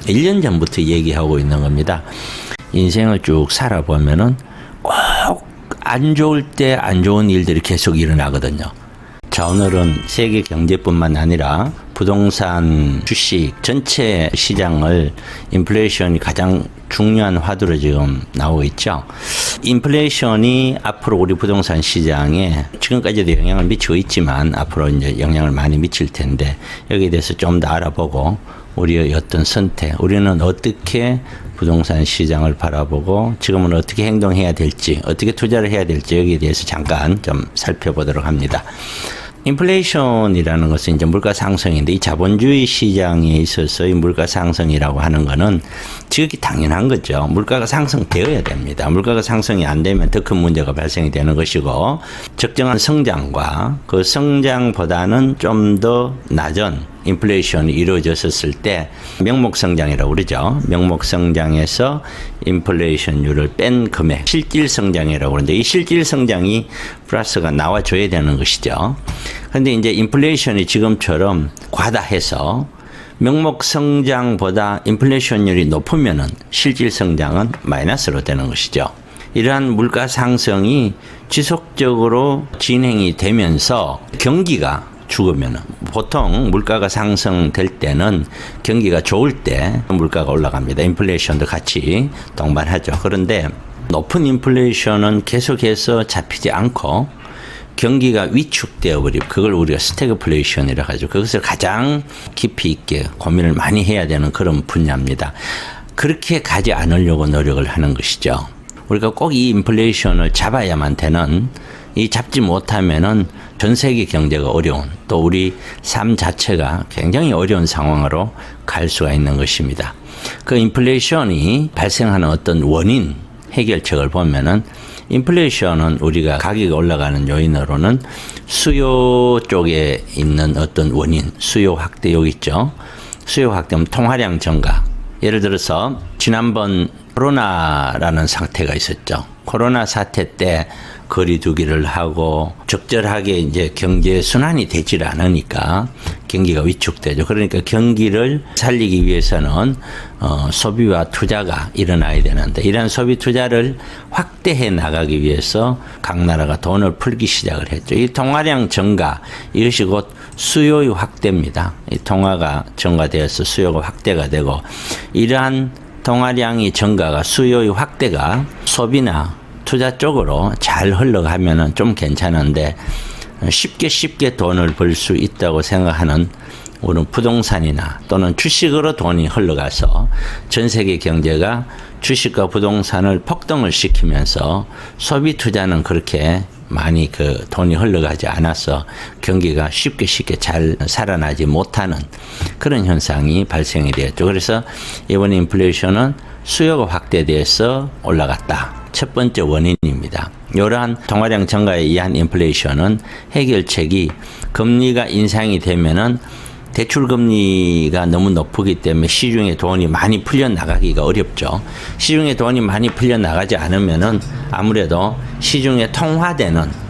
1년 전부터 얘기하고 있는 겁니다. 인생을 쭉 살아보면은 꼭 안 좋을 때 안 좋은 일들이 계속 일어나거든요. 자, 오늘은 세계 경제뿐만 아니라 부동산, 주식 전체 시장을 인플레이션이 가장 중요한 화두로 지금 나오고 있죠. 인플레이션이 앞으로 우리 부동산 시장에 지금까지도 영향을 미치고 있지만 앞으로 이제 영향을 많이 미칠 텐데 여기에 대해서 좀 더 알아보고 우리의 어떤 선택, 우리는 어떻게 부동산 시장을 바라보고 지금은 어떻게 행동해야 될지, 어떻게 투자를 해야 될지 여기에 대해서 잠깐 좀 살펴보도록 합니다. 인플레이션이라는 것은 이제 물가 상승인데 이 자본주의 시장에 있어서 이 물가 상승이라고 하는 거는 지극히 당연한 거죠. 물가가 상승되어야 됩니다. 물가가 상승이 안 되면 더 큰 문제가 발생이 되는 것이고 적정한 성장과 그 성장보다는 좀 더 낮은 인플레이션이 이루어졌을 때 명목성장이라고 그러죠. 명목성장에서 인플레이션율을 뺀 금액, 실질성장이라고 그러는데 이 실질성장이 플러스가 나와줘야 되는 것이죠. 그런데 이제 인플레이션이 지금처럼 과다해서 명목성장보다 인플레이션율이 높으면은 실질성장은 마이너스로 되는 것이죠. 이러한 물가 상승이 지속적으로 진행이 되면서 경기가 죽으면 보통 물가가 상승될 때는 경기가 좋을 때 물가가 올라갑니다. 인플레이션도 같이 동반하죠. 그런데 높은 인플레이션은 계속해서 잡히지 않고 경기가 위축되어 버리고 그걸 우리가 스태그플레이션이라고 하죠. 그것을 가장 깊이 있게 고민을 많이 해야 되는 그런 분야입니다. 그렇게 가지 않으려고 노력을 하는 것이죠. 우리가 꼭 이 인플레이션을 잡아야만 되는 이 잡지 못하면은 전 세계 경제가 어려운 또 우리 삶 자체가 굉장히 어려운 상황으로 갈 수가 있는 것입니다. 그 인플레이션이 발생하는 어떤 원인 해결책을 보면은 인플레이션은 우리가 가격이 올라가는 요인으로는 수요 쪽에 있는 어떤 원인, 수요 확대 여기 있죠. 수요 확대면 통화량 증가. 예를 들어서 지난번 코로나라는 상태가 있었죠. 코로나 사태 때 거리두기를 하고 적절하게 이제 경제 순환이 되질 않으니까 경기가 위축되죠. 그러니까 경기를 살리기 위해서는 소비와 투자가 일어나야 되는데 이러한 소비 투자를 확대해 나가기 위해서 각 나라가 돈을 풀기 시작을 했죠. 이 통화량 증가 이것이 곧 수요의 확대입니다. 이 통화가 증가되어서 수요가 확대가 되고 이러한 통화량이 증가가 수요의 확대가 소비나 투자 쪽으로 잘 흘러가면은 좀 괜찮은데 쉽게 돈을 벌 수 있다고 생각하는 우리는 부동산이나 또는 주식으로 돈이 흘러가서 전 세계 경제가 주식과 부동산을 폭등을 시키면서 소비 투자는 그렇게 많이 그 돈이 흘러가지 않아서 경기가 쉽게 잘 살아나지 못하는 그런 현상이 발생이 되었죠. 그래서 이번 인플레이션은 수요가 확대돼서 올라갔다. 첫 번째 원인입니다. 이러한 통화량 증가에 의한 인플레이션은 해결책이 금리가 인상이 되면은 대출 금리가 너무 높기 때문에 시중에 돈이 많이 풀려나가기가 어렵죠. 시중에 돈이 많이 풀려나가지 않으면은 아무래도 시중에 통화되는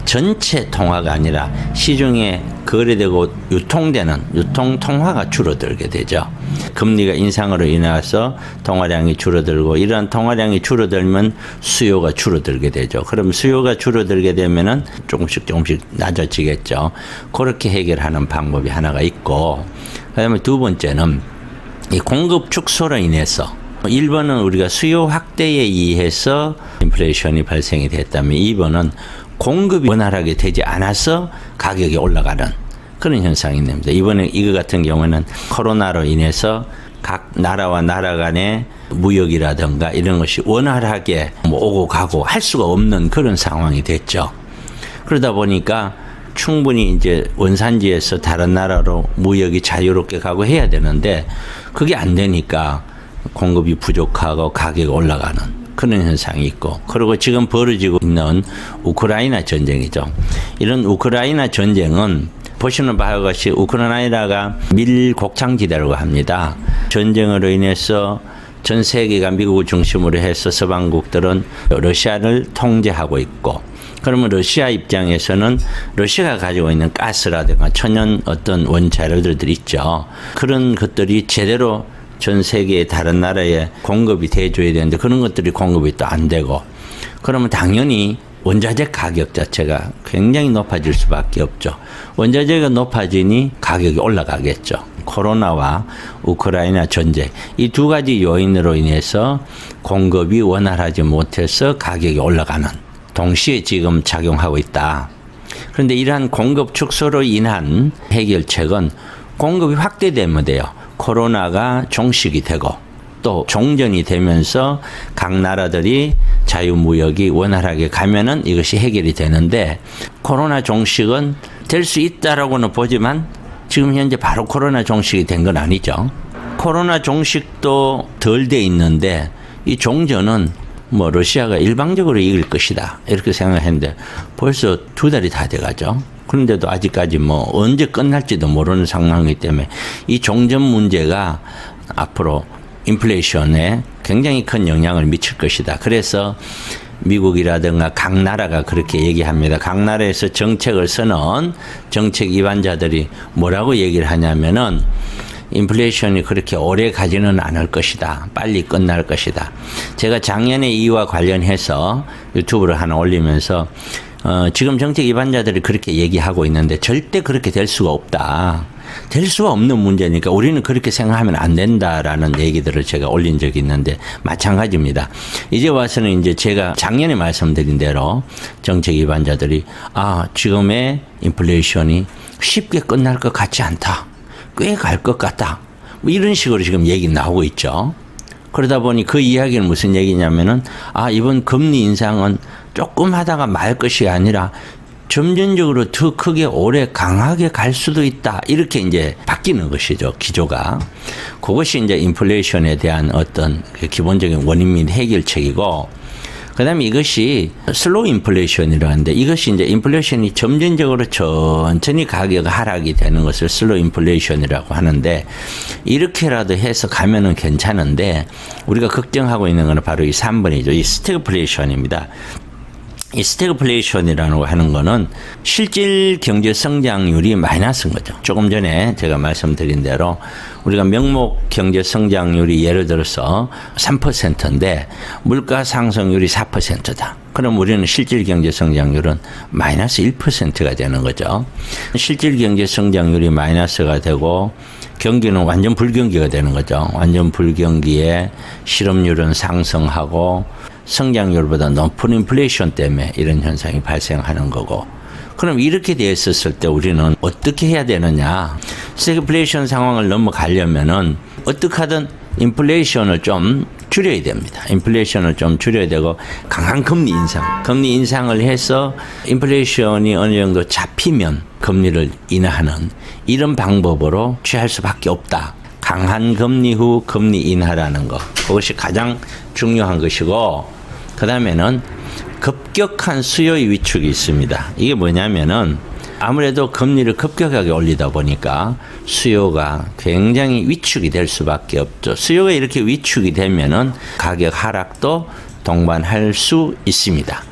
전체 통화가 아니라 시중에 거래되고 유통되는 유통 통화가 줄어들게 되죠. 금리가 인상으로 인해서 통화량이 줄어들고 이러한 통화량이 줄어들면 수요가 줄어들게 되죠. 그럼 수요가 줄어들게 되면은 조금씩 낮아지겠죠. 그렇게 해결하는 방법이 하나가 있고 그다음에 두 번째는 이 공급 축소로 인해서 1번은 우리가 수요 확대에 의해서 인플레이션이 발생이 됐다면 2번은 공급이 원활하게 되지 않아서 가격이 올라가는 그런 현상이 있습니다. 이번에 이거 같은 경우는 코로나로 인해서 각 나라와 나라 간의 무역이라든가 이런 것이 원활하게 오고 가고 할 수가 없는 그런 상황이 됐죠. 그러다 보니까 충분히 이제 원산지에서 다른 나라로 무역이 자유롭게 가고 해야 되는데 그게 안 되니까 공급이 부족하고 가격이 올라가는 그런 현상이 있고 그리고 지금 벌어지고 있는 우크라이나 전쟁이죠. 이런 우크라이나 전쟁은 보시는 바와 같이 우크라이나가 밀곡창지대라고 합니다. 전쟁으로 인해서 전 세계가 미국을 중심으로 해서 서방국들은 러시아를 통제하고 있고 그러면 러시아 입장에서는 러시아가 가지고 있는 가스라든가 천연 어떤 원자료들이 있죠. 그런 것들이 제대로 전 세계의 다른 나라에 공급이 돼줘야 되는데 그런 것들이 공급이 또 안 되고 그러면 당연히 원자재 가격 자체가 굉장히 높아질 수밖에 없죠. 원자재가 높아지니 가격이 올라가겠죠. 코로나와 우크라이나 전쟁 이 두 가지 요인으로 인해서 공급이 원활하지 못해서 가격이 올라가는 동시에 지금 작용하고 있다. 그런데 이러한 공급 축소로 인한 해결책은 공급이 확대되면 돼요. 코로나가 종식이 되고 또 종전이 되면서 각 나라들이 자유무역이 원활하게 가면은 이것이 해결이 되는데 코로나 종식은 될 수 있다라고는 보지만 지금 현재 바로 코로나 종식이 된 건 아니죠. 코로나 종식도 덜 돼 있는데 이 종전은 뭐 러시아가 일방적으로 이길 것이다 이렇게 생각했는데 벌써 2달이 다 돼가죠. 그런데도 아직까지 뭐 언제 끝날지도 모르는 상황이기 때문에 이 종전 문제가 앞으로 인플레이션에 굉장히 큰 영향을 미칠 것이다. 그래서 미국이라든가 각 나라가 그렇게 얘기합니다. 각 나라에서 정책을 쓰는 정책 위반자들이 뭐라고 얘기를 하냐면은 인플레이션이 그렇게 오래 가지는 않을 것이다. 빨리 끝날 것이다. 제가 작년에 이와 관련해서 유튜브를 하나 올리면서 지금 정책 위반자들이 그렇게 얘기하고 있는데 절대 그렇게 될 수가 없다. 될 수가 없는 문제니까 우리는 그렇게 생각하면 안 된다라는 얘기들을 제가 올린 적이 있는데 마찬가지입니다. 이제 와서는 이제 제가 작년에 말씀드린 대로 정책 위반자들이 지금의 인플레이션이 쉽게 끝날 것 같지 않다. 꽤 갈 것 같다. 뭐 이런 식으로 지금 얘기 나오고 있죠. 그러다 보니 그 이야기는 무슨 얘기냐면은 이번 금리 인상은 조금 하다가 말 것이 아니라 점진적으로 더 크게 오래 강하게 갈 수도 있다. 이렇게 이제 바뀌는 것이죠. 기조가. 그것이 이제 인플레이션에 대한 어떤 기본적인 원인 및 해결책이고 그다음에 이것이 슬로우 인플레이션이라고 하는데 이것이 이제 인플레이션이 점진적으로 천천히 가격 하락이 되는 것을 슬로우 인플레이션이라고 하는데 이렇게라도 해서 가면은 괜찮은데 우리가 걱정하고 있는 것은 바로 이 3번이죠. 이 스태그플레이션입니다. 이 스태그플레이션이라고 하는 거는 실질 경제 성장률이 마이너스인 거죠. 조금 전에 제가 말씀드린 대로 우리가 명목 경제 성장률이 예를 들어서 3%인데 물가 상승률이 4%다. 그럼 우리는 실질 경제 성장률은 마이너스 1%가 되는 거죠. 실질 경제 성장률이 마이너스가 되고 경기는 완전 불경기가 되는 거죠. 완전 불경기에 실업률은 상승하고 성장률보다 높은 인플레이션 때문에 이런 현상이 발생하는 거고 그럼 이렇게 되어 있었을 때 우리는 어떻게 해야 되느냐 스태그플레이션 상황을 넘어가려면은 어떻게 하든 인플레이션을 좀 줄여야 됩니다. 인플레이션을 좀 줄여야 되고 강한 금리 인상을 해서 인플레이션이 어느 정도 잡히면 금리를 인하하는 이런 방법으로 취할 수밖에 없다. 강한 금리 후 금리 인하라는 것 그것이 가장 중요한 것이고 그 다음에는 급격한 수요의 위축이 있습니다. 이게 뭐냐면은 아무래도 금리를 급격하게 올리다 보니까 수요가 굉장히 위축이 될 수밖에 없죠. 수요가 이렇게 위축이 되면은 가격 하락도 동반할 수 있습니다.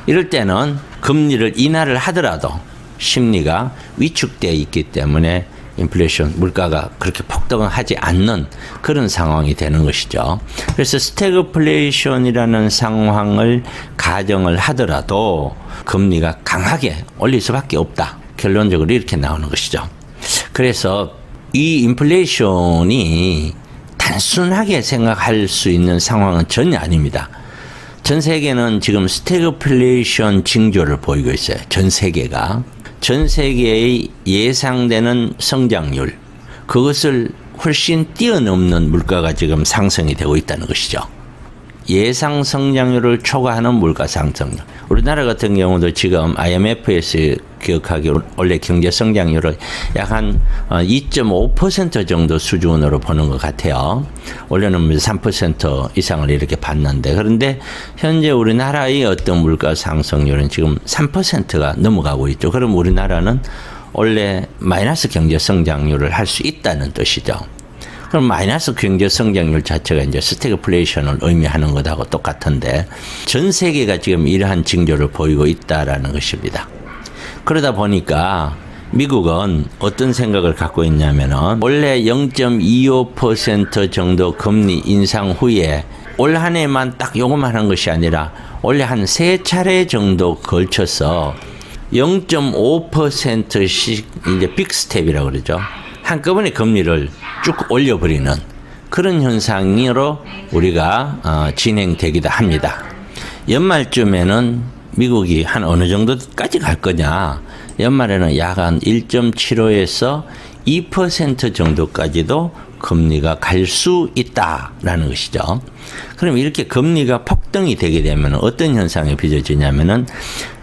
이럴 때는 금리를 인하를 하더라도 심리가 위축되어 있기 때문에 인플레이션 물가가 그렇게 폭등하지 않는 그런 상황이 되는 것이죠. 그래서 스태그플레이션이라는 상황을 가정을 하더라도 금리가 강하게 올릴 수밖에 없다. 결론적으로 이렇게 나오는 것이죠. 그래서 이 인플레이션이 단순하게 생각할 수 있는 상황은 전혀 아닙니다. 전 세계는 지금 스태그플레이션 징조를 보이고 있어요. 전 세계가. 전 세계의 예상되는 성장률, 그것을 훨씬 뛰어넘는 물가가 지금 상승이 되고 있다는 것이죠. 예상 성장률을 초과하는 물가 상승률. 우리나라 같은 경우도 지금 IMF에서 기억하기로 원래 경제 성장률을 약 한 2.5% 정도 수준으로 보는 것 같아요. 원래는 3% 이상을 이렇게 봤는데 그런데 현재 우리나라의 어떤 물가 상승률은 지금 3%가 넘어가고 있죠. 그럼 우리나라는 원래 마이너스 경제 성장률을 할 수 있다는 뜻이죠. 그럼 마이너스 경제 성장률 자체가 이제 스태그플레이션을 의미하는 것하고 똑같은데 전 세계가 지금 이러한 징조를 보이고 있다라는 것입니다. 그러다 보니까 미국은 어떤 생각을 갖고 있냐면은 원래 0.25% 정도 금리 인상 후에 올 한 해만 딱 요것만 한 것이 아니라 원래 한 3차례 정도 걸쳐서 0.5%씩 이제 빅스텝이라고 그러죠. 한꺼번에 금리를 쭉 올려버리는 그런 현상으로 우리가 진행되기도 합니다. 연말쯤에는 미국이 한 어느 정도까지 갈 거냐. 연말에는 약 한 1.75에서 2% 정도까지도 금리가 갈 수 있다라는 것이죠. 그럼 이렇게 금리가 폭등이 되게 되면 어떤 현상이 빚어지냐면은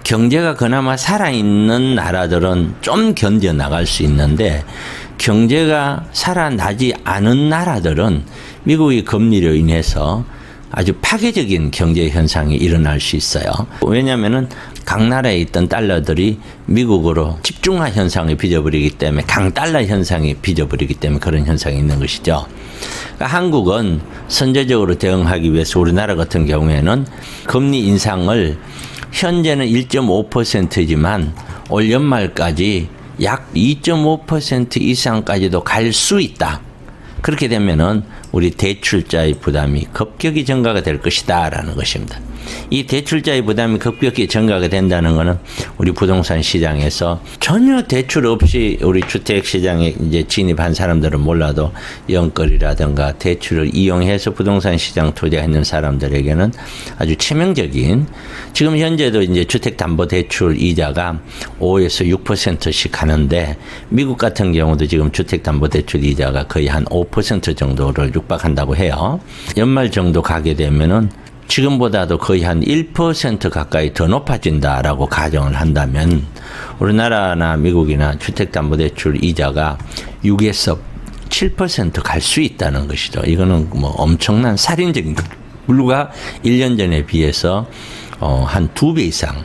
경제가 그나마 살아있는 나라들은 좀 견뎌나갈 수 있는데 경제가 살아나지 않은 나라들은 미국의 금리로 인해서 아주 파괴적인 경제 현상이 일어날 수 있어요. 왜냐하면은 각 나라에 있던 달러들이 미국으로 집중화 현상이 빚어버리기 때문에 강달러 현상이 빚어버리기 때문에 그런 현상이 있는 것이죠. 그러니까 한국은 선제적으로 대응하기 위해서 우리나라 같은 경우에는 금리 인상을 현재는 1.5%지만 올 연말까지 약 2.5% 이상까지도 갈 수 있다. 그렇게 되면은 우리 대출자의 부담이 급격히 증가가 될 것이다라는 것입니다. 이 대출자의 부담이 급격히 증가가 된다는 것은 우리 부동산 시장에서 전혀 대출 없이 우리 주택 시장에 이제 진입한 사람들은 몰라도 영끌이라든가 대출을 이용해서 부동산 시장 투자했는 사람들에게는 아주 치명적인, 지금 현재도 이제 주택담보대출 이자가 5에서 6%씩 하는데 미국 같은 경우도 지금 주택담보대출 이자가 거의 한 5% 정도를 육박한다고 해요. 연말 정도 가게 되면은 지금보다도 거의 한 1% 가까이 더 높아진다라고 가정을 한다면 우리나라나 미국이나 주택담보대출 이자가 6에서 7% 갈 수 있다는 것이죠. 이거는 뭐 엄청난 살인적인 물가 1년 전에 비해서 한 2배 이상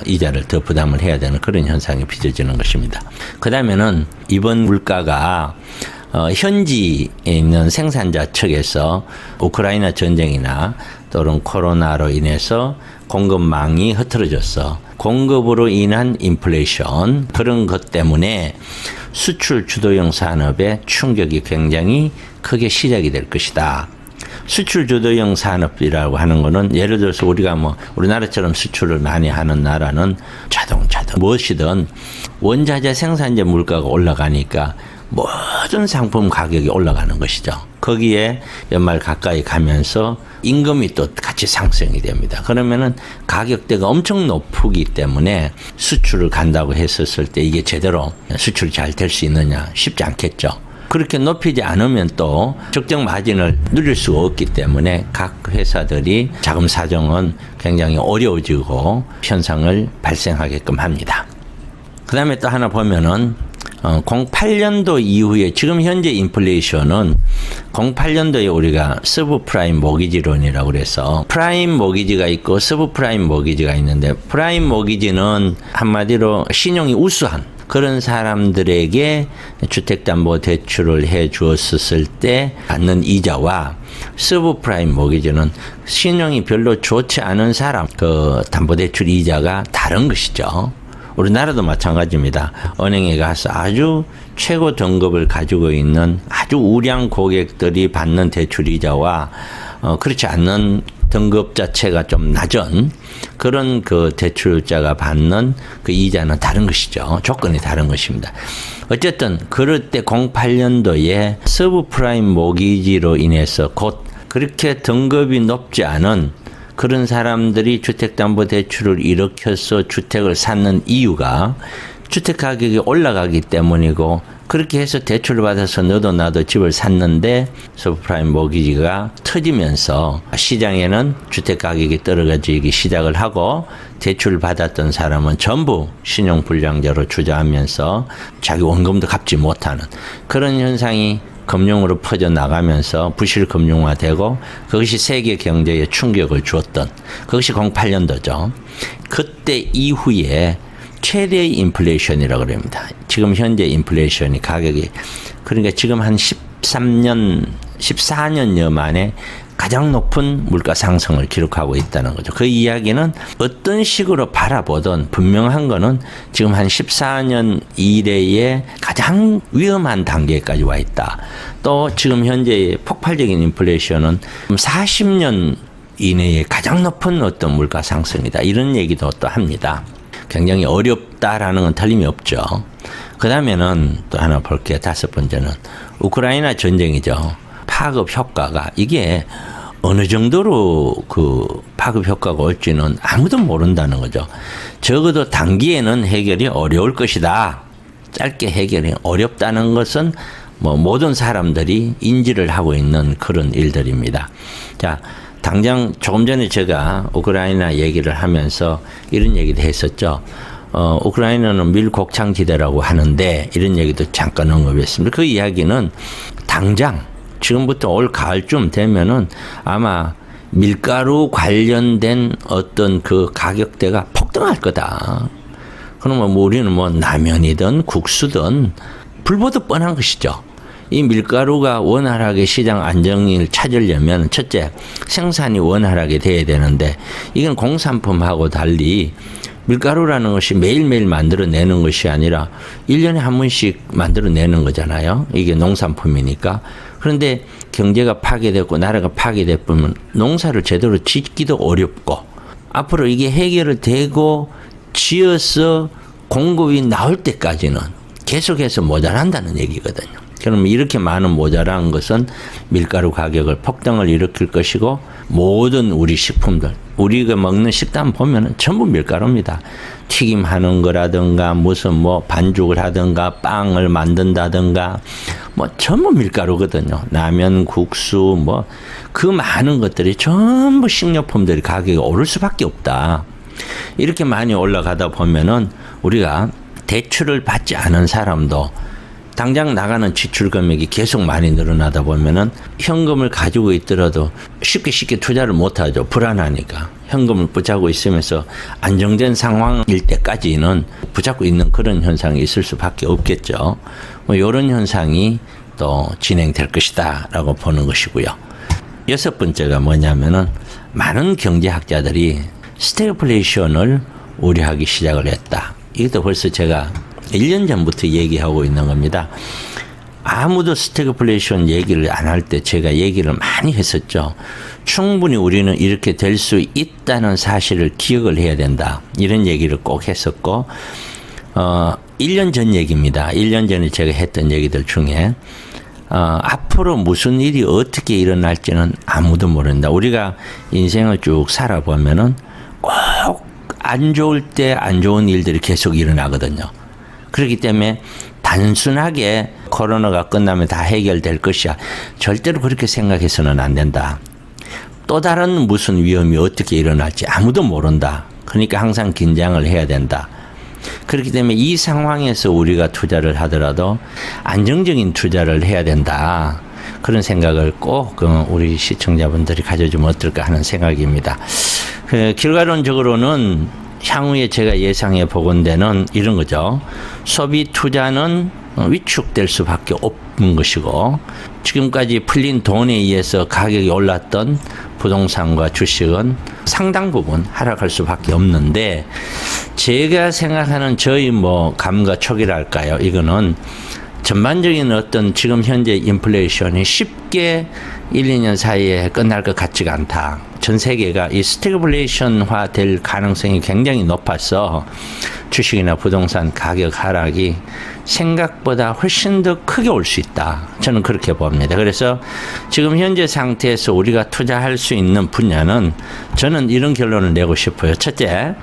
이자를 더 부담을 해야 되는 그런 현상이 빚어지는 것입니다. 그 다음에는 이번 물가가 현지에 있는 생산자 측에서 우크라이나 전쟁이나 또는 코로나로 인해서 공급망이 흐트러졌어. 공급으로 인한 인플레이션, 그런 것 때문에 수출 주도형 산업의 충격이 굉장히 크게 시작이 될 것이다. 수출 주도형 산업이라고 하는 거는 예를 들어서 우리가 우리나라처럼 수출을 많이 하는 나라는 자동차든 무엇이든 원자재 생산재 물가가 올라가니까 모든 상품 가격이 올라가는 것이죠. 거기에 연말 가까이 가면서 임금이 또 같이 상승이 됩니다. 그러면은 가격대가 엄청 높기 때문에 수출을 간다고 했었을 때 이게 제대로 수출이 잘 될 수 있느냐 쉽지 않겠죠. 그렇게 높이지 않으면 또 적정 마진을 누릴 수가 없기 때문에 각 회사들이 자금 사정은 굉장히 어려워지고 현상을 발생하게끔 합니다. 그 다음에 또 하나 보면은 08년도 이후에 지금 현재 인플레이션은 08년도에 우리가 서브프라임 모기지론이라고 그래서 프라임 모기지가 있고 서브프라임 모기지가 있는데 프라임 모기지는 한마디로 신용이 우수한 그런 사람들에게 주택담보대출을 해 주었을 때 받는 이자와 서브프라임 모기지는 신용이 별로 좋지 않은 사람 그 담보대출 이자가 다른 것이죠. 우리나라도 마찬가지입니다. 은행에 가서 아주 최고 등급을 가지고 있는 아주 우량 고객들이 받는 대출 이자와 그렇지 않는 등급 자체가 좀 낮은 그런 그 대출자가 받는 그 이자는 다른 것이죠. 조건이 다른 것입니다. 어쨌든 그럴 때 08년도에 서브프라임 모기지로 인해서 곧 그렇게 등급이 높지 않은 그런 사람들이 주택담보대출을 일으켜서 주택을 샀는 이유가 주택가격이 올라가기 때문이고 그렇게 해서 대출을 받아서 너도 나도 집을 샀는데 서브프라임 모기지가 터지면서 시장에는 주택가격이 떨어지기 시작을 하고 대출을 받았던 사람은 전부 신용불량자로 주저하면서 자기 원금도 갚지 못하는 그런 현상이 금융으로 퍼져나가면서 부실금융화되고 그것이 세계 경제에 충격을 주었던 그것이 08년도죠. 그때 이후에 최대의 인플레이션이라고 합니다. 지금 현재 인플레이션이 가격이 그러니까 지금 한 14년여 만에 가장 높은 물가 상승을 기록하고 있다는 거죠. 그 이야기는 어떤 식으로 바라보든 분명한 거는 지금 한 14년 이래의 가장 위험한 단계까지 와 있다. 또 지금 현재 폭발적인 인플레이션은 40년 이내에 가장 높은 어떤 물가 상승이다. 이런 얘기도 또 합니다. 굉장히 어렵다라는 건 틀림이 없죠. 그 다음에는 또 하나 볼게요. 다섯 번째는 우크라이나 전쟁이죠. 파급 효과가 이게 어느 정도로 그 파급 효과가 올지는 아무도 모른다는 거죠. 적어도 단기에는 해결이 어려울 것이다. 짧게 해결이 어렵다는 것은 뭐 모든 사람들이 인지를 하고 있는 그런 일들입니다. 자, 당장 조금 전에 제가 우크라이나 얘기를 하면서 이런 얘기도 했었죠. 우크라이나는 밀곡창지대라고 하는데 이런 얘기도 잠깐 언급했습니다. 그 이야기는 당장 지금부터 올 가을쯤 되면은 아마 밀가루 관련된 어떤 그 가격대가 폭등할 거다. 그러면 뭐 우리는 뭐 라면이든 국수든 불보듯 뻔한 것이죠. 이 밀가루가 원활하게 시장 안정을 찾으려면 첫째, 생산이 원활하게 돼야 되는데 이건 공산품하고 달리 밀가루라는 것이 매일매일 만들어내는 것이 아니라 1년에 한 번씩 만들어내는 거잖아요. 이게 농산품이니까. 그런데 경제가 파괴됐고 나라가 파괴됐으면 농사를 제대로 짓기도 어렵고 앞으로 이게 해결이 되고 지어서 공급이 나올 때까지는 계속해서 모자란다는 얘기거든요. 그러면 이렇게 많은 모자란 것은 밀가루 가격을 폭등을 일으킬 것이고 모든 우리 식품들, 우리가 먹는 식단 보면은 전부 밀가루입니다. 튀김하는 거라든가 무슨 뭐 반죽을 하든가 빵을 만든다든가 뭐 전부 밀가루거든요. 라면, 국수 뭐 그 많은 것들이 전부 식료품들이 가격이 오를 수밖에 없다. 이렇게 많이 올라가다 보면은 우리가 대출을 받지 않은 사람도 당장 나가는 지출 금액이 계속 많이 늘어나다 보면은 현금을 가지고 있더라도 쉽게 투자를 못 하죠. 불안하니까. 현금을 붙잡고 있으면서 안정된 상황일 때까지는 붙잡고 있는 그런 현상이 있을 수밖에 없겠죠. 뭐 이런 현상이 또 진행될 것이다 라고 보는 것이고요. 여섯 번째가 뭐냐면은 많은 경제학자들이 스태그플레이션을 우려하기 시작을 했다. 이것도 벌써 제가 1년 전부터 얘기하고 있는 겁니다. 아무도 스태그플레이션 얘기를 안 할 때 제가 얘기를 많이 했었죠. 충분히 우리는 이렇게 될 수 있다는 사실을 기억을 해야 된다. 이런 얘기를 꼭 했었고 1년 전 얘기입니다. 1년 전에 제가 했던 얘기들 중에 앞으로 무슨 일이 어떻게 일어날지는 아무도 모른다. 우리가 인생을 쭉 살아보면은 꼭 안 좋을 때 안 좋은 일들이 계속 일어나거든요. 그렇기 때문에 단순하게 코로나가 끝나면 다 해결될 것이야. 절대로 그렇게 생각해서는 안 된다. 또 다른 무슨 위험이 어떻게 일어날지 아무도 모른다. 그러니까 항상 긴장을 해야 된다. 그렇기 때문에 이 상황에서 우리가 투자를 하더라도 안정적인 투자를 해야 된다. 그런 생각을 꼭 우리 시청자분들이 가져주면 어떨까 하는 생각입니다. 결과론적으로는 향후에 제가 예상해 보건대는 이런 거죠. 소비 투자는 위축될 수밖에 없는 것이고 지금까지 풀린 돈에 의해서 가격이 올랐던 부동산과 주식은 상당 부분 하락할 수밖에 없는데 제가 생각하는 저희 뭐 감과 촉이랄까요. 이거는 전반적인 어떤 지금 현재 인플레이션이 쉽게 1, 2년 사이에 끝날 것 같지가 않다. 전 세계가 이 스태그플레이션화 될 가능성이 굉장히 높아서 주식이나 부동산 가격 하락이 생각보다 훨씬 더 크게 올 수 있다. 저는 그렇게 봅니다. 그래서 지금 현재 상태에서 우리가 투자할 수 있는 분야는 저는 이런 결론을 내고 싶어요. 첫째,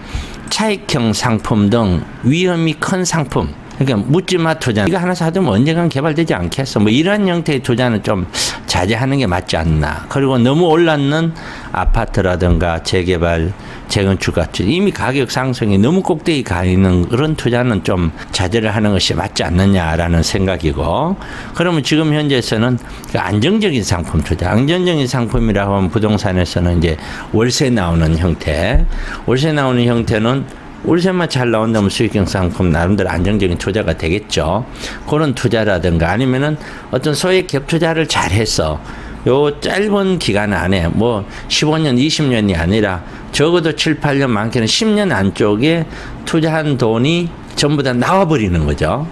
차익형 상품 등 위험이 큰 상품. 그러니까 묻지마 투자. 이거 하나 사두면 언젠간 개발되지 않겠어. 뭐 이런 형태의 투자는 좀 자제하는 게 맞지 않나. 그리고 너무 올랐는 아파트라든가 재개발, 재건축 같은 이미 가격 상승이 너무 꼭대기 가 있는 그런 투자는 좀 자제를 하는 것이 맞지 않느냐라는 생각이고. 그러면 지금 현재에서는 그 안정적인 상품 투자. 안정적인 상품이라고 하면 부동산에서는 이제 월세 나오는 형태. 월세 나오는 형태는 월세만 잘 나온다면 수익형 상품 나름대로 안정적인 투자가 되겠죠. 그런 투자라든가 아니면은 어떤 소액 갭 투자를 잘해서 요 짧은 기간 안에 뭐 15년, 20년이 아니라 적어도 7, 8년, 많게는 10년 안쪽에 투자한 돈이 전부 다 나와버리는 거죠.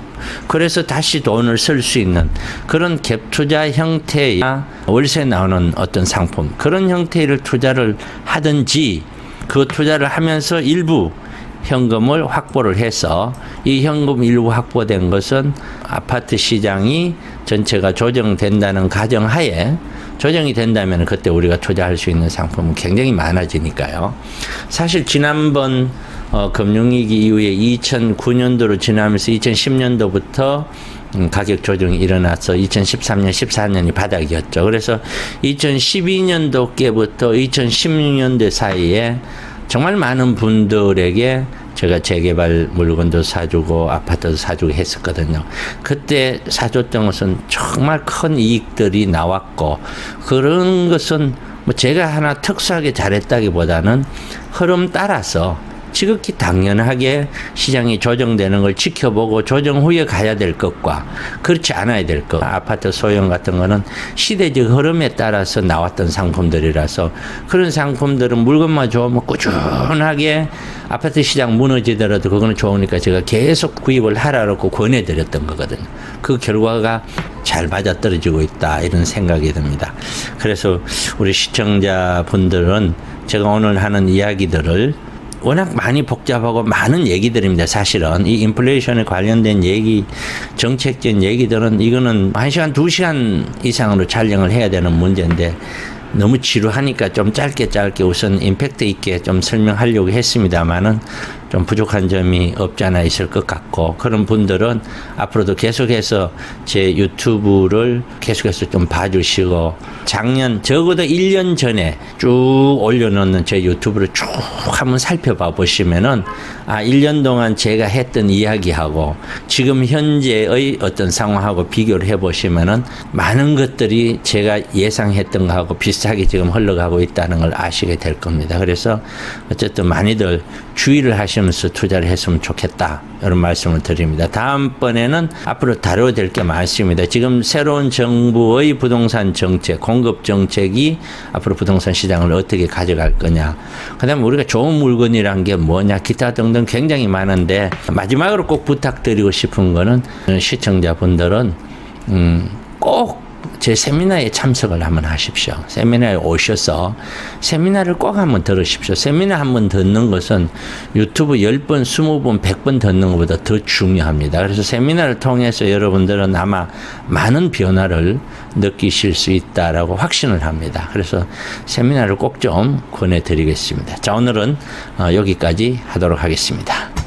그래서 다시 돈을 쓸 수 있는 그런 갭 투자 형태의 월세 나오는 어떤 상품, 그런 형태를 투자를 하든지, 그 투자를 하면서 일부 현금을 확보를 해서, 이 현금 일부 확보된 것은 아파트 시장이 전체가 조정된다는 가정하에, 조정이 된다면 그때 우리가 투자할 수 있는 상품은 굉장히 많아지니까요. 사실 지난번 금융위기 이후에 2009년도로 지나면서 2010년도부터 가격 조정이 일어나서 2013년, 14년이 바닥이었죠. 그래서 2012년도께부터 2016년도 사이에 정말 많은 분들에게 제가 재개발 물건도 사주고 아파트도 사주고 했었거든요. 그때 사줬던 것은 정말 큰 이익들이 나왔고, 그런 것은 뭐 제가 하나 특수하게 잘했다기보다는 흐름 따라서 지극히 당연하게 시장이 조정되는 걸 지켜보고 조정 후에 가야 될 것과 그렇지 않아야 될 것, 아파트 소형 같은 거는 시대적 흐름에 따라서 나왔던 상품들이라서, 그런 상품들은 물건만 좋으면 꾸준하게 아파트 시장 무너지더라도 그거는 좋으니까 제가 계속 구입을 하라고 권해드렸던 거거든요. 그 결과가 잘 맞아떨어지고 있다, 이런 생각이 듭니다. 그래서 우리 시청자분들은 제가 오늘 하는 이야기들을 워낙 많이 복잡하고 많은 얘기들입니다. 사실은 이 인플레이션에 관련된 얘기, 정책적인 얘기들은 이거는 1시간, 2시간 이상으로 촬영을 해야 되는 문제인데 너무 지루하니까 좀 짧게 우선 임팩트 있게 좀 설명하려고 했습니다만은 좀 부족한 점이 없지 않아 있을 것 같고, 그런 분들은 앞으로도 계속해서 제 유튜브를 계속해서 좀 봐주시고, 작년 적어도 1년 전에 쭉 올려놓는 제 유튜브를 쭉 한번 살펴봐 보시면은 1년 동안 제가 했던 이야기하고 지금 현재의 어떤 상황하고 비교를 해 보시면은 많은 것들이 제가 예상했던 거하고 비슷하게 지금 흘러가고 있다는 걸 아시게 될 겁니다. 그래서 어쨌든 많이들 주의를 하시면서 투자를 했으면 좋겠다, 이런 말씀을 드립니다. 다음번에는 앞으로 다뤄야 될 게 많습니다. 지금 새로운 정부의 부동산 정책, 공급 정책이 앞으로 부동산 시장을 어떻게 가져갈 거냐, 그 다음에 우리가 좋은 물건이란 게 뭐냐, 기타 등등 굉장히 많은데, 마지막으로 꼭 부탁드리고 싶은 거는 시청자분들은 꼭 제 세미나에 참석을 한번 하십시오. 세미나에 오셔서 세미나를 꼭 한번 들으십시오. 세미나 한번 듣는 것은 유튜브 10번, 20번, 100번 듣는 것보다 더 중요합니다. 그래서 세미나를 통해서 여러분들은 아마 많은 변화를 느끼실 수 있다라고 확신을 합니다. 그래서 세미나를 꼭 좀 권해드리겠습니다. 자, 오늘은 여기까지 하도록 하겠습니다.